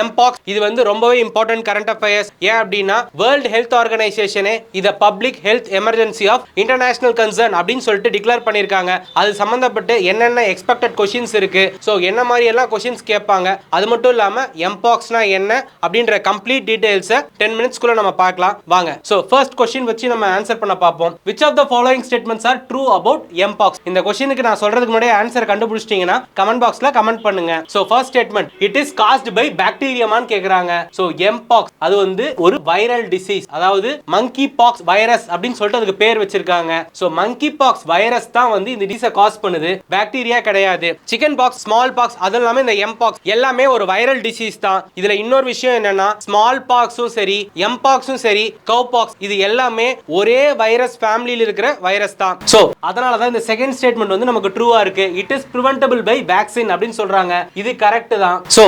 Mpox இது வந்து ரொம்பவே இம்பார்ட்டன்ட் கரண்ட் அஃபேர்ஸ். ஏன் அப்படின்னா வேர்ல்ட் ஹெல்த் ஆர்கனைசேஷனே இத public health emergency of international concern அப்படின்னு சொல்லிட்டு டிக்ளேர் பண்ணிருக்காங்க. அது சம்பந்தப்பட்டு என்னென்ன எக்ஸ்பெக்டட் கொஸ்டின்ஸ் இருக்கு, சோ என்ன மாதிரி எல்லாம் கொஸ்டின்ஸ் கேட்பாங்க, அது மட்டும் இல்லாம எம்பாக்ஸ்னா என்ன அப்படின்ற கம்ப்ளீட் டீடைல்ஸ் 10 மினிட்ஸ்க்குள்ள நம்ம பார்க்கலாம் வாங்க. சோ ஃபர்ஸ்ட் கொஸ்டின் வச்சு நம்ம ஆன்சர் பண்ண பார்ப்போம். which of the following statements are true about mpox? இந்த கொஸ்டினுக்கு நான் சொல்றதுக்கு முன்னாடி ஆன்சர் கண்டுபிடிச்சிட்டீங்கன்னா கமெண்ட் பாக்ஸ்ல கமெண்ட் பண்ணுங்க. So first statement, it is caused by bacteria மான்னு கேக்குறாங்க. சோ mpox அது வந்து ஒரு வைரல் டிசீஸ், அதாவது monkey pox வைரஸ் அப்படின்னு சொல்லிட்டு அதுக்கு பேர் வச்சிருக்காங்க. சோ monkey pox வைரஸ் தான் வந்து இந்த டிசீஸை காஸ் பண்ணுது, பாக்டீரியா கிடையாது. சிக்கன் பாக்ஸ், ஸ்மால் பாக்ஸ் அது எல்லாமே இந்த mpox எல்லாமே ஒரு வைரல் டிசீஸ் தான். இதுல இன்னொரு விஷயம் என்னன்னா ஸ்மால் பாக்ஸும் சரி mpoxும் சரி கவ் பாக்ஸ் இது எல்லாமே ஒரே வைரஸ் ஃபேமிலியில் இருக்கிற வைரஸ் தான். சோ அதனால தான் இந்த செகண்ட் ஸ்டேட்மெண்ட் வந்து நமக்கு ட்ரூவா இருக்கு. It is preventable by vaccine அப்படின்னு சொல்றாங்க. இது கரெக்ட் தான். சோ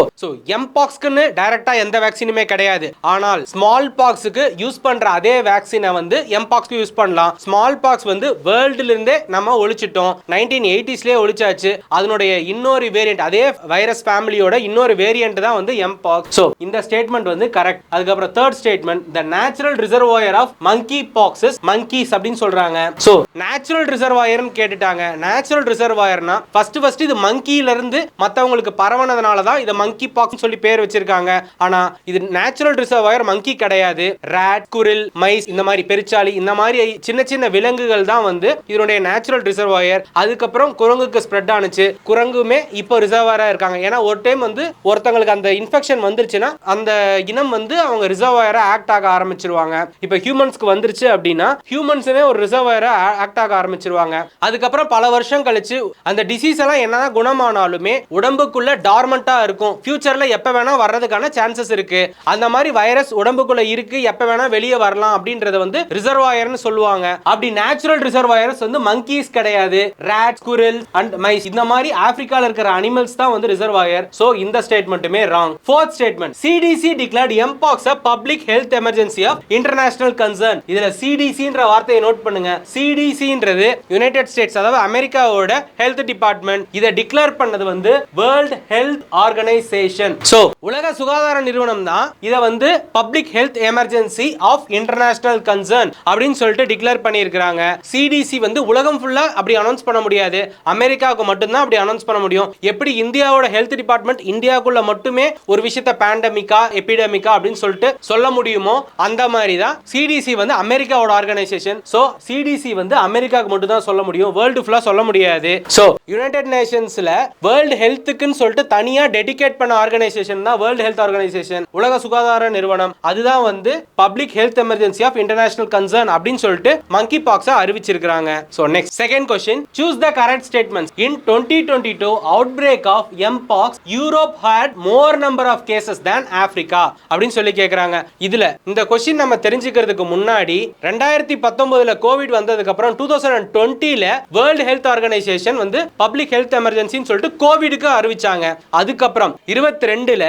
mpoxக்குன்னு டைரக்டா எந்த வேக்சினுமே கிடையாது. ஆனால் ஸ்மால் பாக்ஸ்க்கு யூஸ் பண்ற அதே வேக்சினை வந்து mpoxக்கு யூஸ் பண்ணலாம். ஸ்மால் பாக்ஸ் வந்து வேர்ல்ட்ல இருந்தே நம்ம ஒழிச்சிட்டோம். 1980ஸ்லயே ஒழிச்சாச்சு. அதனுடைய இன்னொரு வேரியன்ட் அதே வைரஸ் ஃபேமிலியோட இன்னொரு வேரியன்ட் தான் வந்து mpox. சோ இந்த ஸ்டேட்மெண்ட் வந்து கரெக்ட். அதுக்கு அப்புறம் third statement, the natural reservoir of monkeypox is monkeys அப்படின்னு சொல்றாங்க. சோ நேச்சுரல் ரிசர்வாயர்னு கேட்டுட்டாங்க. நேச்சுரல் ரிசர்வாயர்னா ஃபர்ஸ்ட் இது மங்கில இருந்து மத்தவங்களுக்கு பரவனதுனால தான் இத மங்கி பாக்ஸ் சொல்லி பேர் வச்சிருக்காங்க. ஆனா இது நேச்சுரல் ரிசர்வாயர் மங்கி கிடையாது. ராட், குரில், மைஸ் இந்த மாதிரி பெருச்சாளி இந்த மாதிரி சின்ன சின்ன விலங்குகள் தான் வந்து இதனுடைய நேச்சுரல் ரிசர்வாயர். அதுக்கப்புறம் குரங்குக்கு ஸ்ப்ரெட் ஆனுச்சு. குரங்குமே இப்போ ரிசர்வாயரா இருக்காங்க. ஏன்னா ஒரு டைம் வந்து ஒருத்தங்களுக்கு அந்த இன்ஃபெக்ஷன் வந்துருச்சுன்னா அந்த இனம் வந்து அவங்க ரிசர்வாயரா ஆக்ட் ஆக ஆரம்பிச்சிருவாங்க. இப்போ ஹியூமன்ஸ்க்கு வந்துருச்சு அப்படின்னா ஹியூமன்ஸுமே ஒரு ரிசர்வாயரா ஆக்ட் ஆக ஆரம்பிச்சிருவாங்க. அதுக்கப்புறம் பல வருஷம் கழிச்சு அந்த டிசீஸ் எல்லாம் என்னதான் குணமானாலுமே உடம்புக்குள்ள டார்மண்டா இருக்கும். ஃபியூச்சர்ல எப்ப வேணா வர்றதுக்கான சான்சஸ் இருக்கு. அந்த மாதிரி வைரஸ் உடம்புக்குள்ள இருக்கு, எப்ப வேணா வெளியே வரலாம் அப்படின்றத வந்து ரிசர்வாயர்னு சொல்லுவாங்க. அப்படி நேச்சுரல் ரிசர்வாயர்ஸ் வந்து மங்கீஸ் கிடையாது. ராட், ஸ்குரில் அண்ட் மைஸ் இந்த மாதிரி ஆப்பிரிக்கால இருக்கிற அனிமல்ஸ் தான் வந்து ரிசர்வாயர். சோ இந்த ஸ்டேட்மெண்ட்டுமே wrong. Fourth statement, CDC declared mpox a public health emergency of international concern. இதுல CDCன்ற வார்த்தையை நோட் பண்ணுங்க. CDCன்றது யுனைடெட் ஸ்டேட்ஸ், அதாவது அமெரிக்காவோட ஹெல்த் டிபார்ட்மெண்ட். இதை டிக்ளேர் பண்ணது வந்து வேர்ல்ட் ஹெல்த் ஆர்கனைசேஷன். சோ உலக சுகாதார நிறுவனம் தான் இதை வந்து public health emergency of international concern அப்படின்னு சொல்லிட்டு டிக்ளேர் பண்ணியிருக்காங்க. CDC வந்து உலகம் ஃபுல்லா அப்படி அனௌன்ஸ் பண்ண முடியாது. அமெரிக்காவுக்கு மட்டும்தான் அப்படி அனௌன்ஸ் பண்ண முடியும். எப்படி இந்தியாவோட ஹெல்த் டிபார்ட்மெண்ட் இந்தியாவுக்குள்ள மட்டுமே ஒரு விஷயத்தை பேண்டமிக்கா எபிடமிக்கா அப்படின்னு சொல்லிட்டு சொல்ல முடியுமோ அந்த மாதிரி தான் CDC வந்து அமெரிக்காவோட ஆர்கனைசேஷன். சோ CDC வந்து அமெரிக்காவுக்கு மட்டும் தான் சொல்ல முடியும், வேர்ல்டு ஃபுல்லா சொல்ல முடியாது. சோ யுனைடெட் நேஷன்ஸ்ல வேர்ல்ட் ஹெல்த்துக்குன்னு சொல்லிட்டு தனியா டெடிகேட் பண்ண ஆர்கனைசேஷன் தான் வேர்ல்ட் ஹெல்த் ஆர்கனைசேஷன், உலக சுகாதார நிறுவனம். அதுதான் வந்து public health emergency of international concern அப்படின்னு சொல்லிட்டு மங்கி பாக்ஸை அறிவிச்சிருக்காங்க. So next second question, choose the correct statements. In 2022 outbreak of mpox, Europe had more number of cases than Africa அப்படின்னு சொல்லி கேக்குறாங்க. இதுல இந்த क्वेश्चन நம்ம தெரிஞ்சுக்கிறதுக்கு முன்னாடி 2019ல கோவிட் வந்ததுக்கு அப்புறம் 2020ல வேர்ல்ட் ஹெல்த் ஆர்கனைசேஷன் வந்து பப்ளிக் ஹெல்த் எமர்ஜென்சின்னு சொல்லிட்டு கோவிடுக்கு அறிவிச்சாங்க. அதுக்கப்புறம் 22ல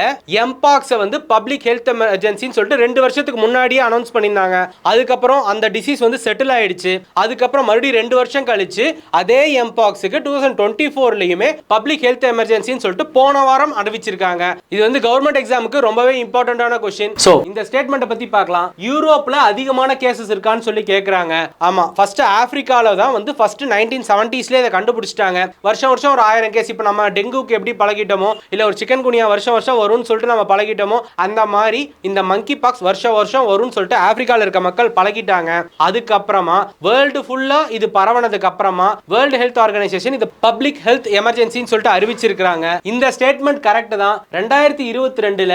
mpox வந்து பப்ளிக் ஹெல்த் எமர்ஜென்சின்னு சொல்லிட்டு 2 வருஷத்துக்கு முன்னாடியே அனௌன்ஸ் பண்ணிருந்தாங்க. அதுக்கப்புறம் அந்த டிசீஸ் வந்து செட்டில் ஆயிடுச்சு. அதுக்கப்புறம் மறுபடியும் 2 வருஷம் கழிச்சு அதே mpoxக்கு 2024லயுமே பப்ளிக் ஹெல்த் எமர்ஜென்சின்னு சொல்லிட்டு போன வாரம் அறிவிச்சிருக்காங்க. இது வந்து கவர்மெண்ட் எக்ஸாமுக்கு ரொம்பவே இம்பார்ட்டன்டான क्वेश्चन. சோ இந்த ஸ்டேட்மெண்ட் பத்தி பார்க்கலாம். யூரோப்ல அதிகமான கேसेस இருக்கான்னு சொல்லி கேக்குறாங்க. ஆமா, ஃபர்ஸ்ட் ஆப்பிரிக்கால தான் வந்து ஃபர்ஸ்ட் 1970ஸ்ல இத கண்டுபிடிச்சிட்டாங்க. வருஷம் வருஷம் ஒரு 1000 கேஸ். இப்போ நம்ம டெங்குக்கு எப்படி பழகிட்டோமோ இல்ல ஒரு சிக்கன் குனியா வருஷம் வருஷம் வரும்னு சொல்லிட்டு நம்ம பழகிட்டோமோ அந்த மாதிரி இந்த மங்கி பாக்ஸ் வருஷம் வருஷம் வரும்னு சொல்லிட்டு ஆப்பிரிக்கால இருக்க மக்கள் பழகிட்டாங்க. அதுக்கப்புறமா வேர்ல்டு ஃபுல்லா இது பரவனதுக்கு அப்புறமா வேர்ல்ட் ஹெல்த் ஆர்கனைசேஷன் இது பப்ளிக் ஹெல்த் எமர்ஜென்சின்னு சொல்லிட்டு அறிவிச்சிருக்காங்க. இந்த ஸ்டேட்மெண்ட் கரெக்ட் தான். 2022ல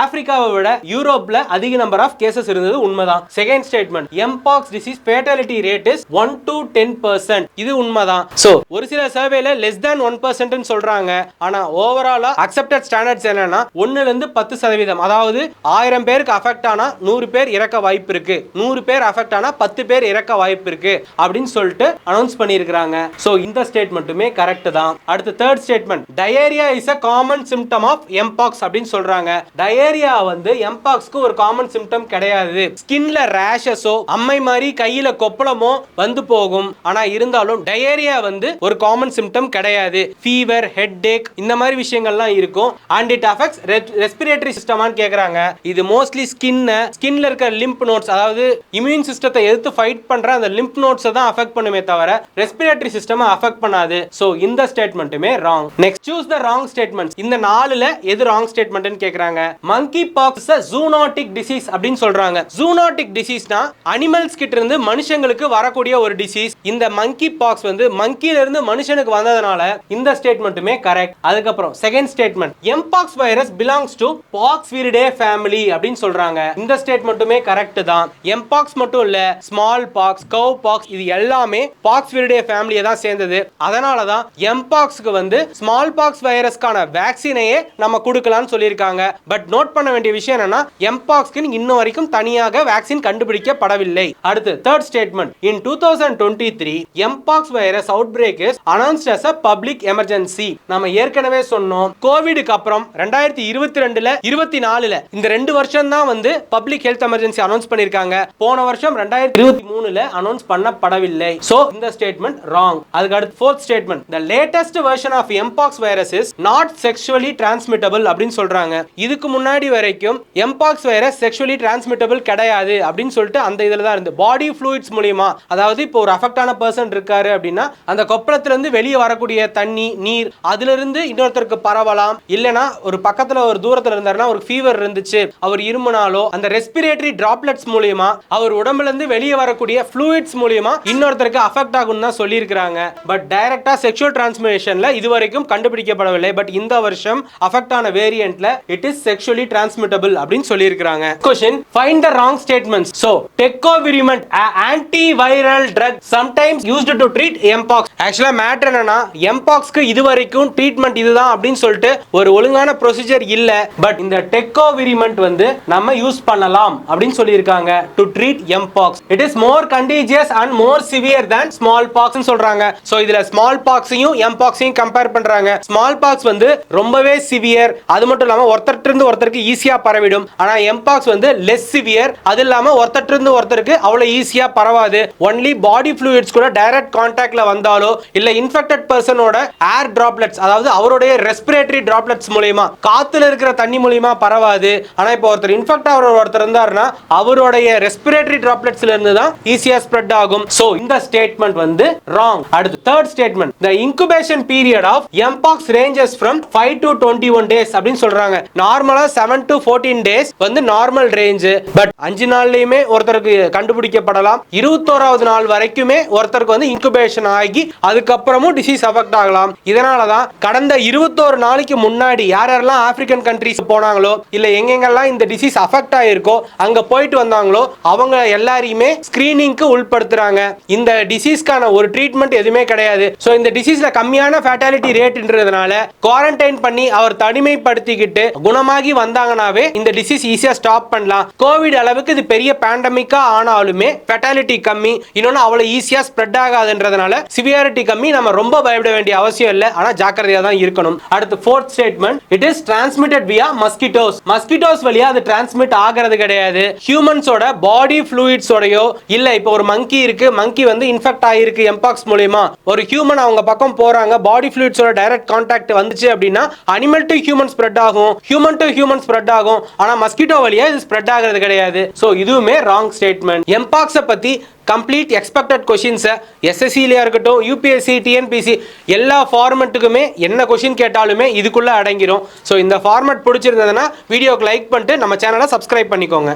ஆப்பிரிக்காவை விட யூரோப்ல அதிக நம்பர் ஆஃப் கேसेस இருந்தது உண்மைதான். Second statement, mpox disease fatality rate is 1 to 10%. இது உண்மைதான். சோ ஒரு சில சர்வேல less than 1% ன்னு சொல்றாங்க. ஆனா ஓவராலா அக்செப்டட் ஸ்டாண்டர்ட்ஸ் என்னன்னா 1ல இருந்து 10%. அதாவது 1000 பேருக்கு அஃபெக்ட் ஆனா 100 பேர் இறக்க வாய்ப்பு இருக்கு, 100 பேர் அஃபெக்ட் ஆனா 10 பேர் இறக்க வாய்ப்பு இருக்கு அப்படின்னு சொல்லிட்டு அனௌன்ஸ் பண்ணியிருக்காங்க. சோ இந்த ஸ்டேட்மெண்ட்டுமே கரெக்ட் தான். அடுத்து third statement, diarrhoea is a common symptom of mpox அப்படின்னு சொல்றாங்க. டயரியா வந்து mpoxக்கு ஒரு காமன் சிம்டம் கிடையாது. ஸ்கின்ல ரேஷஸோ அம்மை மாதிரி கையில கொப்பளமோ வந்து போகும். ஆனா இருந்தாலும் டயரியா வந்து ஒரு காமன் சிம்டம் கிடையாது. ஃபீவர், ஹெட் ஏக் இந்த மாதிரி விஷயங்கள்லாம் இருக்கும். அண்ட் இட் அஃபெக்ட்ஸ் ரெஸ்பிரேட்டரி சிஸ்டமான்னு கேக்குறாங்க. இது மோஸ்ட்லி ஸ்கின்ல இருக்க லிம்ப் நோட்ஸ், அதாவது இம்யூன் சிஸ்டத்தை எதிர்த்து ஃபைட் பண்ற அந்த லிம்ப் நோட்ஸ் தான் அஃபெக்ட் பண்ணுமே தவிர ரெஸ்பிரேட்டரி சிஸ்டம் அஃபெக்ட் பண்ணாது. சோ இந்த ஸ்டேட்மெண்ட்டுமே wrong. Next choose the wrong statements. இந்த நாலுல எது ராங் ஸ்டேட்மெண்ட்னு கேக்குறாங்க. மங்கி பாக்ஸ் ஜூனோட்டிக் டிசீஸ் அப்படின்னு சொல்றாங்க. ஜூனோட்டிக் டிசீஸ்னா அனிமல்ஸ் கிட்ட இருந்து மனுஷங்களுக்கு வரக்கூடிய ஒரு டிசீஸ். இந்த மங்கி பாக்ஸ் வந்து மங்கில இருந்து மனுஷனுக்கு வந்ததனால இந்த ஸ்டேட்மெண்ட்டுமே கரெக்ட். அதுக்கப்புறம் second statement, mpox virus belongs to Poxviridae family அப்படின்னு சொல்றாங்க. இந்த ஸ்டேட்மெண்ட்டுமே கரெக்ட் தான். எம்பாக்ஸ் மட்டும் இல்ல, ஸ்மால் பாக்ஸ், கவ் பாக்ஸ் இது எல்லாமே பாக்ஸ்விரிடே ஃபேமிலியை தான் சேர்ந்தது. அதனால தான் எம்பாக்ஸ்க்கு வந்து ஸ்மால் பாக்ஸ் வைரஸ்க்கான வேக்சினையே நம்ம கொடுக்கலாம்னு சொல்லியிருக்காங்க. பட் நோட் பண்ண வேண்டிய விஷயம் என்னன்னா எம்பாக்ஸ்க்கு இன்னும் வரைக்கும் தனியாக வேக்சின் கண்டுபிடிக்கப்படவில்லை. அடுத்து third statement, in 2023 mpox virus outbreak is announced as a public emergency. நாம ஏற்கனவே சொன்னோம் கோவிட்க்கு அப்புறம் 2022ல 24ல இந்த 2 வருஷம் தான் வந்து பப்ளிக் ஹெல்த் எமர்ஜென்சி அனௌன்ஸ் பண்ணிருக்காங்க. போன வருஷம் 2023ல அனௌன்ஸ் பண்ணப்படவில்லை. சோ இந்த ஸ்டேட்மெண்ட் ராங். அதுக்கு அடுத்து fourth statement, the latest version of mpox virus is not sexually transmittable அப்படின்னு சொல்றாங்க. இதுக்கு முன்னாடி வரைக்கும் mpox வைரஸ் செக்சுவலி டிரான்ஸ்மிட்டபிள் கிடையாது அப்படின்னு சொல்லிட்டு அந்த இதுல தான் இருந்து பாடி ஃப்ளூயிட்ஸ் மூலமா, அதாவது இப்போ ஒரு அஃபெக்டான பர்சன் இருக்காரு அப்படின்னா அந்த கொப்பளத்துல இருந்து வெளியே வரக்கூடிய தண்ணி நீர் அதுல இருந்து இன்னொருத்தருக்கு பரவலாம். இல்லனா ஒரு பக்கத்துல ஒரு தூரத்துல இருந்தாருன்னா ஒரு ஃபீவர் இருந்துச்சு அவர் இருமுனாலோ அந்த ரெஸ்பிரேட்டரி டிராப்லெட்ஸ் மூலமா அவர் உடம்புல இருந்து வெளியே வரக்கூடிய ஃப்ளூயிட்ஸ் மூலமா இன்னொருத்தருக்கு அஃபெக்ட் ஆகும் தான் சொல்லியிருக்காங்க. பட் டைரக்டா செக்ஷுவல் டிரான்ஸ்மிஷன்ல இதுவரைக்கும் கண்டுபிடிக்கப்படவில்லை. பட் இந்த வருஷம் அஃபெக்ட் ஆன வேரியன்ட்ல இட் இஸ் செக்ஷுவலி டிரான்ஸ்மிட்டபிள் அப்படின்னு சொல்லியிருக்காங்க. Question, find the wrong statements. So tecovirimat, an antiviral drug sometimes used to treat mpox. Actually matter என்னன்னா mpoxக்கு இதுவரைக்கும் ட்ரீட்மெண்ட் இதுதான் அப்படின்னு சொல்லிட்டு ஒரு ஒழுங்கான ப்ரொசீஜர் இல்ல. பட் இந்த டெக்கோவிரிமெண்ட் வந்து நம்ம யூஸ் பண்ணலாம் அப்படின்னு சொல்லியிருக்காங்க to treat mpox. It is more contagious and more severe than smallpox ன்னு சொல்றாங்க. சோ இதுல smallpox-ஐயும் mpox-ஐயும் கம்பேர் பண்றாங்க. smallpox வந்து ரொம்பவே சிவியர், அது மட்டும் இல்லாம ஒருத்தர்ட்ட இருந்து ஒருத்தருக்கு ஈஸியா பரவிடும். ஆனா mpox வந்து லெஸ் சிவியர், அது இல்லாம ஒருத்தர்ட்ட இருந்து ஒருத்தருக்கு அவ்வளவு ஈஸியா பரவாது. ஒன்லி பாடி ஃப்ளூயிட்ஸ் கூட டைரக்ட் கான்டாக்ட்ல வந்தாலோ இல்ல இன்ஃபெக்டட் பர்சனோட ஏர் டிராப்லெட்ஸ், அதாவது அவருடைய ரெஸ்பிரேட்டரி டிராப்லெட்ஸ் மூலமா காத்துல இருக்கிற தண்ணி மூலமா பரவாது. ஆனா இப்போ ஒருத்தர் இன்ஃபெக்ட் ஆகிற ஒருத்தர் இருந்தாருன்னா அவருடைய ரெஸ்பிரேட்டரி டிராப்லெட்ஸ்ல இருந்து தான் ஈஸியா ஸ்ப்ரெட் ஆகும். சோ இந்த ஸ்டேட்மெண்ட் வந்து ராங். அடுத்து third statement, the incubation period of mpox ranges from 5 to 21 days அப்படின்னு சொல்றாங்க. நார்மலா 7 to 14 days வந்து நார்மல் ரேஞ்ச். பட் 5 நாள்லயுமே ஒருத்தருக்கு கண்டுபிடிக்கப்படலாம். 21வது நாள் வரைக்குமே ஒருத்தருக்கு வந்து இன்குபேஷன் ஆகி அதுக்கப்புறமும் டிசீஸ் அஃபெக்ட் ஆகலாம். இதனாலதான் கடந்த 21 நாளைக்கு முன்னாடி யாரெல்லாம் ஆப்பிரிக்கன் கண்ட்ரிஸ் போனாங்களோ இல்ல எங்கெங்கெல்லாம் இந்த டிசீஸ் அஃபெக்ட் ஆயிருக்கோ அங்க போயிட்டு வந்தாங்களோ அவங்க எல்லாரையுமே ஸ்கிரீனிங்க்கு உட்படுத்துறாங்க. இந்த டிசீஸ்க்கான ஒரு ட்ரீட்மெண்ட் எதுவுமே கிடையாது. சோ இந்த டிசீஸ்ல கம்மியான ஃபேட்டாலிட்டி ரேட்ன்றதுனால குவாரண்டைன் பண்ணி அவர் தனிமைப்படுத்திக்கிட்டு குணமாகி வந்தாங்கனாவே இந்த டிசீஸ் ஈஸியா ஸ்டாப் பண்ணலாம். கோவிட் அளவுக்கு இது பெரிய பேண்டமிக்கா ஆனாலுமே ஃபேட்டாலிட்டி கம்மி, இன்னொன்னு அவ்வளவு ஈஸியா ஸ்ப்ரெட் ஆகாதுன்றதுனால சிவியாரிட்டி கம்மி. நம்ம ரொம்ப பயப்பட வேண்டிய அவசியம் இல்லை, ஆனா ஜாக்கிரதையா தான் இருக்கணும். அடுத்து fourth statement, it is transmitted வியா மஸ்கிட்டோஸ். மஸ்கிட்டோஸ் வழியா அது டிரான்ஸ்மிட் ஆகிறது கிடையாது. ஹியூமன்ஸோட பாடி ஃப்ளூயிட்ஸோடயோ இல்ல இப்போ ஒரு மங்கி இருக்கு, மங்கி வந்து இன்ஃபெக்ட் ஆயிருக்கு எம்பாக்ஸ் மூலமா, ஒரு ஹியூமன் அவங்க பக்கம் போறாங்க, பாடி ஃப்ளூயிட்ஸோட டைரக்ட் கான்டாக்ட் வந்துச்சு அப்படின்னா அனிமல் டு ஹியூமன் ஸ்ப்ரெட் ஆகும், ஹியூமன் டு ஹியூமன் ஸ்ப்ரெட் ஆகும். ஆனா மஸ்கிட்டோ வழியா இது ஸ்ப்ரெட் ஆகிறது கிடையாது. சோ இதுவுமே ராங் ஸ்டேட்மெண்ட். எம்பாக்ஸ பத்தி கம்ப்ளீட் எக்ஸ்பெக்டட் கொஸ்டின்ஸ் எஸ்எஸ்சிலயா இருக்கட்டும் யூபிஎஸ்சி டிஎன்பிசி எல்லா ஃபார்மெட்டுக்குமே என்ன கொஸ்டின் கேட்டாலுமே இதுக்குள்ள அடங்கிரும். ஸோ இந்த ஃபார்மெட் பிடிச்சிருந்ததுன்னா வீடியோக்கு லைக் பண்ணிட்டு நம்ம சேனலை சப்ஸ்கிரைப் பண்ணிக்கோங்க.